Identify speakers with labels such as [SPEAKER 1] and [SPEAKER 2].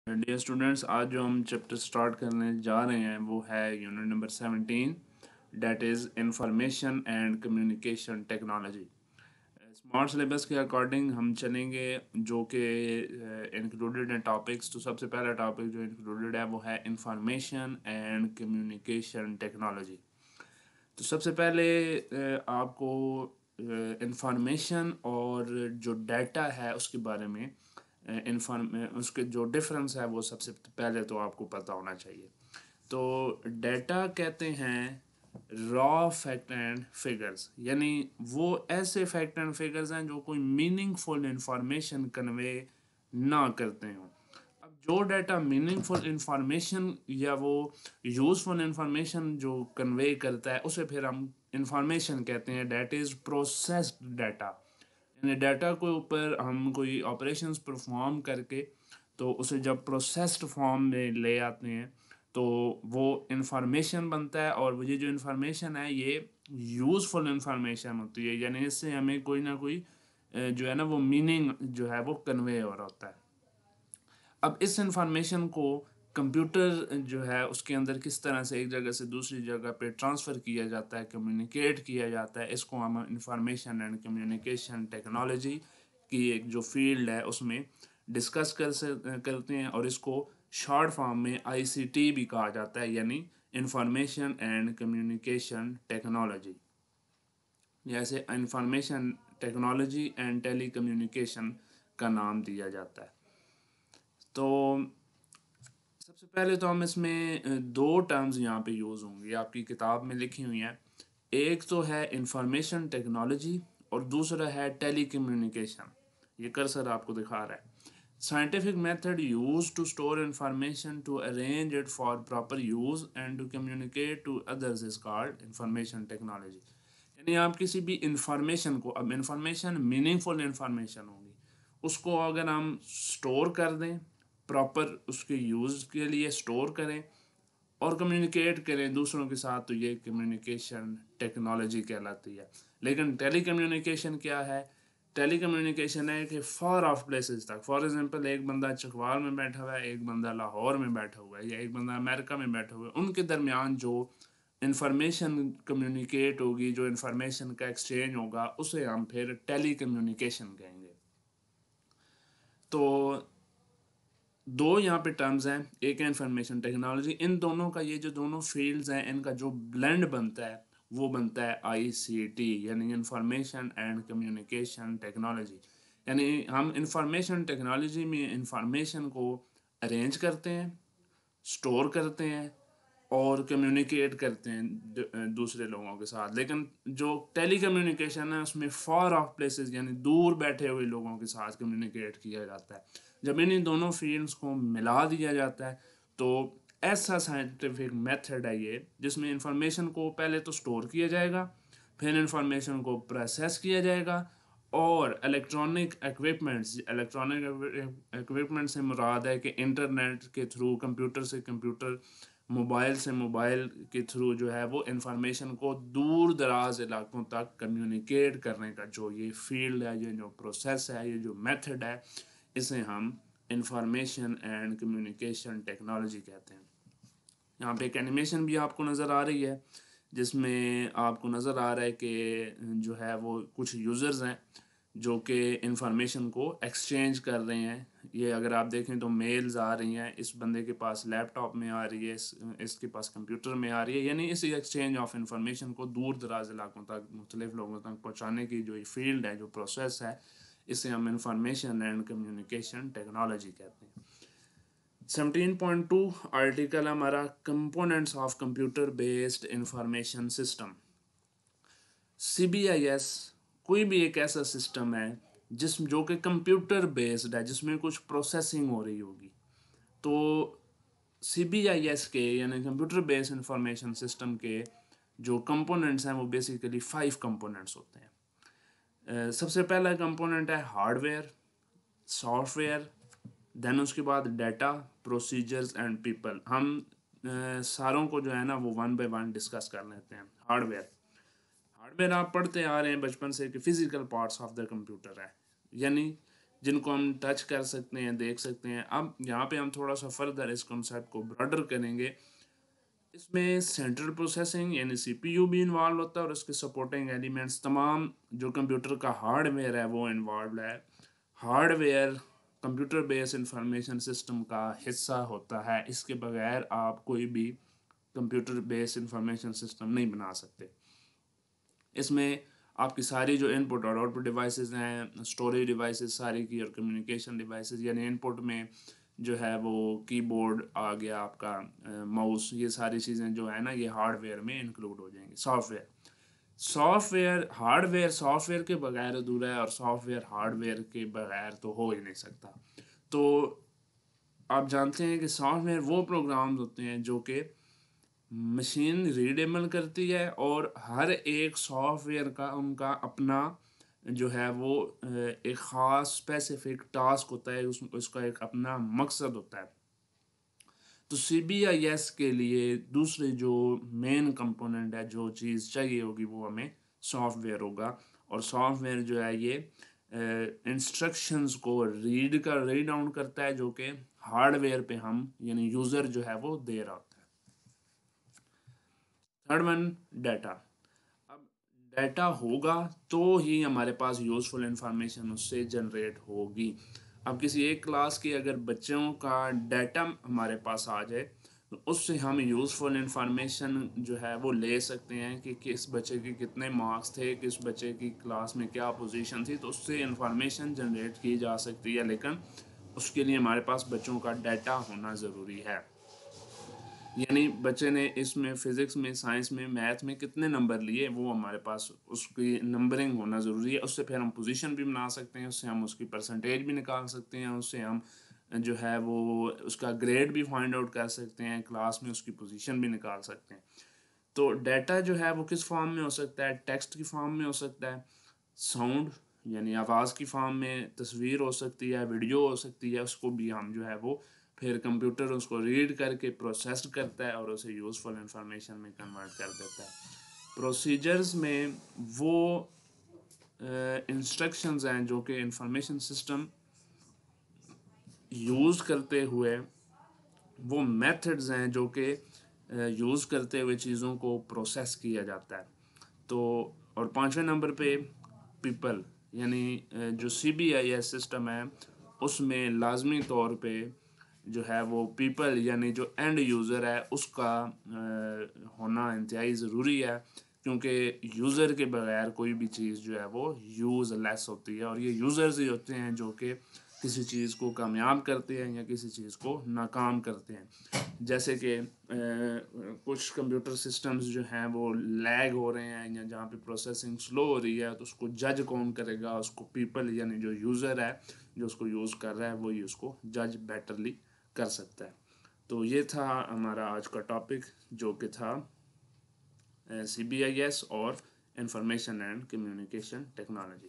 [SPEAKER 1] Dear students, आज जो हम चैप्टर स्टार्ट करने जा रहे हैं वो है unit number 17, that is information and communication technology. Smart syllabus के अकॉर्डिंग हम चलेंगे, जो कि इंक्लूडेड हैं टॉपिक्स। तो सबसे पहला टॉपिक जो इंक्लूडेड है वो है इंफॉर्मेशन एंड कम्युनिकेशन टेक्नोलॉजी। तो सबसे पहले आपको इंफॉर्मेशन और जो डाटा है उसके बारे में उसके जो डिफरेंस है वो सबसे पहले तो आपको पता होना चाहिए। तो डाटा कहते हैं रॉ फैक्ट एंड फिगर्स, यानी वो ऐसे फैक्ट एंड फिगर्स हैं जो कोई मीनिंगफुल इंफॉर्मेशन कन्वे ना करते हों। अब जो डाटा मीनिंगफुल इंफॉर्मेशन या वो यूज़फुल इंफॉर्मेशन जो कन्वे करता है उसे फिर हम इंफॉर्मेशन कहते हैं। डेट इज़ प्रोसेस्ड डाटा, यानी डाटा के ऊपर हम कोई ऑपरेशंस परफॉर्म करके तो उसे जब प्रोसेस्ड फॉर्म में ले आते हैं तो वो इंफॉर्मेशन बनता है। और ये जो इंफॉर्मेशन है ये यूज़फुल इंफॉर्मेशन होती है, यानी इससे हमें कोई ना कोई जो है ना वो मीनिंग जो है वो कन्वे हो रहा होता है। अब इस इंफॉर्मेशन को कंप्यूटर जो है उसके अंदर किस तरह से एक जगह से दूसरी जगह पे ट्रांसफ़र किया जाता है, कम्युनिकेट किया जाता है, इसको हम इंफॉर्मेशन एंड कम्युनिकेशन टेक्नोलॉजी की एक जो फील्ड है उसमें डिस्कस करते हैं। और इसको शॉर्ट फॉर्म में आईसीटी भी कहा जाता है, यानी इंफॉर्मेशन एंड कम्युनिकेशन टेक्नोलॉजी। जैसे information technology and telecommunication का नाम दिया जाता है। तो सबसे पहले तो हम इसमें दो टर्म्स यहाँ पे यूज़ होंगी, आपकी किताब में लिखी हुई हैं। एक तो है इंफॉर्मेशन टेक्नोलॉजी और दूसरा है टेली कम्युनिकेशन। ये कर्सर आपको दिखा रहा है। Scientific method use to store information to arrange it for proper use and to communicate to others is called information technology. यानी आप किसी भी इंफॉर्मेशन को, अब इंफॉर्मेशन मीनिंगफुल इंफॉर्मेशन होगी, उसको अगर हम स्टोर कर दें, प्रॉपर उसके यूज़ के लिए स्टोर करें और कम्युनिकेट करें दूसरों के साथ, तो ये कम्युनिकेशन टेक्नोलॉजी कहलाती है। लेकिन टेली कम्युनिकेशन क्या है? टेली कम्युनिकेशन है कि फार ऑफ प्लेसेस तक, फॉर एग्जांपल एक बंदा चकवाल में बैठा हुआ है, एक बंदा लाहौर में बैठा हुआ है, या एक बंदा अमेरिका में बैठा हुआ है, उनके दरमियान जो इंफॉर्मेशन कम्युनिकेट होगी, जो इंफॉर्मेशन का एक्सचेंज होगा, उसे हम फिर टेली कम्युनिकेशन कहेंगे। तो दो यहाँ पे टर्म्स हैं, एक है इंफॉर्मेशन टेक्नोलॉजी। इन दोनों का, ये जो दोनों फील्ड्स हैं, इनका जो ब्लेंड बनता है वो बनता है आईसीटी, यानी इंफॉर्मेशन एंड कम्युनिकेशन टेक्नोलॉजी। यानी हम इंफॉर्मेशन टेक्नोलॉजी में इंफॉर्मेशन को अरेंज करते हैं, स्टोर करते हैं और कम्युनिकेट करते हैं दूसरे लोगों के साथ। लेकिन जो टेली कम्युनिकेशन है उसमें फार ऑफ प्लेसेस, यानी दूर बैठे हुए लोगों के साथ कम्युनिकेट किया जाता है। जब इन दोनों फील्ड्स को मिला दिया जाता है तो ऐसा साइंटिफिक मेथड है ये, जिसमें इंफॉर्मेशन को पहले तो स्टोर किया जाएगा, फिर इंफॉर्मेशन को प्रोसेस किया जाएगा और इलेक्ट्रॉनिक इक्विपमेंट से मुराद है कि इंटरनेट के थ्रू, कंप्यूटर से कंप्यूटर, मोबाइल से मोबाइल के थ्रू जो है वो इंफॉर्मेशन को दूर दराज इलाकों तक कम्युनिकेट करने का जो ये फील्ड है, ये जो प्रोसेस है, ये जो मेथड है, इसे हम इंफॉर्मेशन एंड कम्युनिकेशन टेक्नोलॉजी कहते हैं। यहाँ पे एक एनिमेशन भी आपको नज़र आ रही है, जिसमें आपको नज़र आ रहा है कि जो है वो कुछ यूज़र्स हैं जो कि इंफॉर्मेशन को एक्सचेंज कर रहे हैं। ये अगर आप देखें तो मेल्स आ रही हैं, इस बंदे के पास लैपटॉप में आ रही है, इसके पास कंप्यूटर में आ रही है, यानी इस एक्सचेंज ऑफ इंफॉर्मेशन को दूर दराज इलाकों तक, मुख्तलिफ लोगों तक पहुँचाने की जो फील्ड है, जो प्रोसेस है, इसे हम इंफॉर्मेशन एंड कम्युनिकेशन टेक्नोलॉजी कहते हैं। 17.2 आर्टिकल हमारा components of computer based information system. CBIS कोई भी एक ऐसा सिस्टम है जो कि कंप्यूटर बेस्ड है, जिसमें कुछ प्रोसेसिंग हो रही होगी। तो सीबीआईएस के, यानी कंप्यूटर बेस्ड इंफॉर्मेशन सिस्टम के जो कंपोनेंट्स हैं वो बेसिकली 5 कंपोनेंट्स होते हैं। सबसे पहला कंपोनेंट है हार्डवेयर, सॉफ्टवेयर, देन उसके बाद डाटा, प्रोसीजर्स एंड पीपल। हम सारों को जो है ना वो वन बाय वन डिस्कस कर लेते हैं। हार्डवेयर, हार्डवेयर आप पढ़ते आ रहे हैं बचपन से कि physical parts of the computer है, यानी جن کو ہم ٹچ کر سکتے ہیں، دیکھ سکتے ہیں. اب یہاں پہ ہم تھوڑا سا فردر اس کنسیپٹ کو براڈر کریں گے. اس میں سینٹرل پروسیسنگ یعنی سی پی یو بھی انوالو ہوتا ہے، اور اس کے سپورٹنگ ایلیمنٹس تمام جو کمپیوٹر کا ہارڈ ویئر ہے وہ انوالوڈ ہے. Hard where computer base information system کا حصہ ہوتا ہے. اس کے بغیر آپ کوئی بھی کمپیوٹر بیس انفارمیشن سسٹم نہیں بنا سکتے. اس میں آپ کی ساری جو ان پٹ اور آؤٹ پٹ ڈیوائسز ہیں، اسٹوریج ڈیوائسز ساری کی، اور کمیونیکیشن ڈیوائسز، یعنی ان پٹ میں جو ہے وہ کی بورڈ آ گیا، آپ کا ماؤس، یہ ساری چیزیں جو ہے نا یہ ہارڈ ویئر میں انکلوڈ ہو جائیں گی. Soft where hard where soft where کے بغیر ادھورا ہے، اور سافٹ ویئر ہارڈ ویئر کے بغیر تو ہو ہی نہیں سکتا. تو آپ جانتے ہیں کہ سافٹ ویئر وہ پروگرامز ہوتے ہیں جو کہ مشین ریڈیبل کرتی ہے، اور ہر ایک سافٹ ویئر کا ان کا اپنا جو ہے وہ ایک خاص اسپیسیفک ٹاسک ہوتا ہے، اس کا ایک اپنا مقصد ہوتا ہے. تو سی بی آئی ایس کے لیے دوسری جو مین کمپوننٹ ہے، جو چیز چاہیے ہوگی، وہ ہمیں سافٹ ویئر ہوگا. اور سافٹ ویئر جو ہے یہ انسٹرکشنز کو ریڈ آؤٹ کرتا ہے، جو کہ ہارڈ ویئر پہ ہم یعنی یوزر جو ہے وہ دے رہا ہوتا ہے. Third one, data. اب ڈیٹا ہوگا تو ہی ہمارے پاس یوزفل انفارمیشن اس سے جنریٹ ہوگی. اب کسی ایک کلاس کے اگر بچوں کا ڈیٹا ہمارے پاس آ جائے تو اس سے ہم یوزفل انفارمیشن جو ہے وہ لے سکتے ہیں کہ کس بچے کے کتنے مارکس تھے، کس بچے کی کلاس میں کیا پوزیشن تھی. تو اس سے انفارمیشن جنریٹ کی جا سکتی ہے، لیکن اس کے لیے ہمارے پاس بچوں کا ڈیٹا ہونا ضروری ہے. یعنی بچے نے اس میں فزکس میں، سائنس میں، میتھ میں کتنے نمبر لیے، وہ ہمارے پاس اس کی نمبرنگ ہونا ضروری ہے. اس سے پھر ہم پوزیشن بھی بنا سکتے ہیں، اس سے ہم اس کی پرسنٹیج بھی نکال سکتے ہیں، اس سے ہم جو ہے وہ اس کا گریڈ بھی فائنڈ آؤٹ کر سکتے ہیں، کلاس میں اس کی پوزیشن بھی نکال سکتے ہیں. تو ڈیٹا جو ہے وہ کس فارم میں ہو سکتا ہے؟ ٹیکسٹ کی فارم میں ہو سکتا ہے، ساؤنڈ یعنی آواز کی فارم میں، تصویر ہو سکتی ہے، ویڈیو ہو سکتی ہے. اس کو بھی ہم جو ہے وہ پھر کمپیوٹر اس کو ریڈ کر کے پروسیس کرتا ہے اور اسے یوزفل انفارمیشن میں کنورٹ کر دیتا ہے. پروسیجرز میں وہ انسٹرکشنز ہیں جو کہ انفارمیشن سسٹم یوز کرتے ہوئے، وہ میتھڈز ہیں جو کہ یوز کرتے ہوئے چیزوں کو پروسیس کیا جاتا ہے. تو اور پانچویں نمبر پہ پیپل، یعنی جو C B I S system ہے اس میں لازمی طور پہ جو ہے وہ پیپل یعنی جو اینڈ یوزر ہے اس کا ہونا انتہائی ضروری ہے، کیونکہ یوزر کے بغیر کوئی بھی چیز جو ہے وہ یوز لیس ہوتی ہے. اور یہ یوزرز ہی ہوتے ہیں جو کہ کسی چیز کو کامیاب کرتے ہیں یا کسی چیز کو ناکام کرتے ہیں. جیسے کہ کچھ کمپیوٹر سسٹمز جو ہیں وہ لیگ ہو رہے ہیں، یا جہاں پہ پروسیسنگ سلو ہو رہی ہے، تو اس کو جج کون کرے گا؟ اس کو پیپل یعنی جو یوزر ہے جو اس کو یوز کر رہا ہے وہی اس کو جج بیٹرلی کر سکتا ہے. تو یہ تھا ہمارا آج کا ٹاپک، جو کہ تھا سی بی آئی ایس اور انفارمیشن اینڈ کمیونیکیشن ٹیکنالوجی.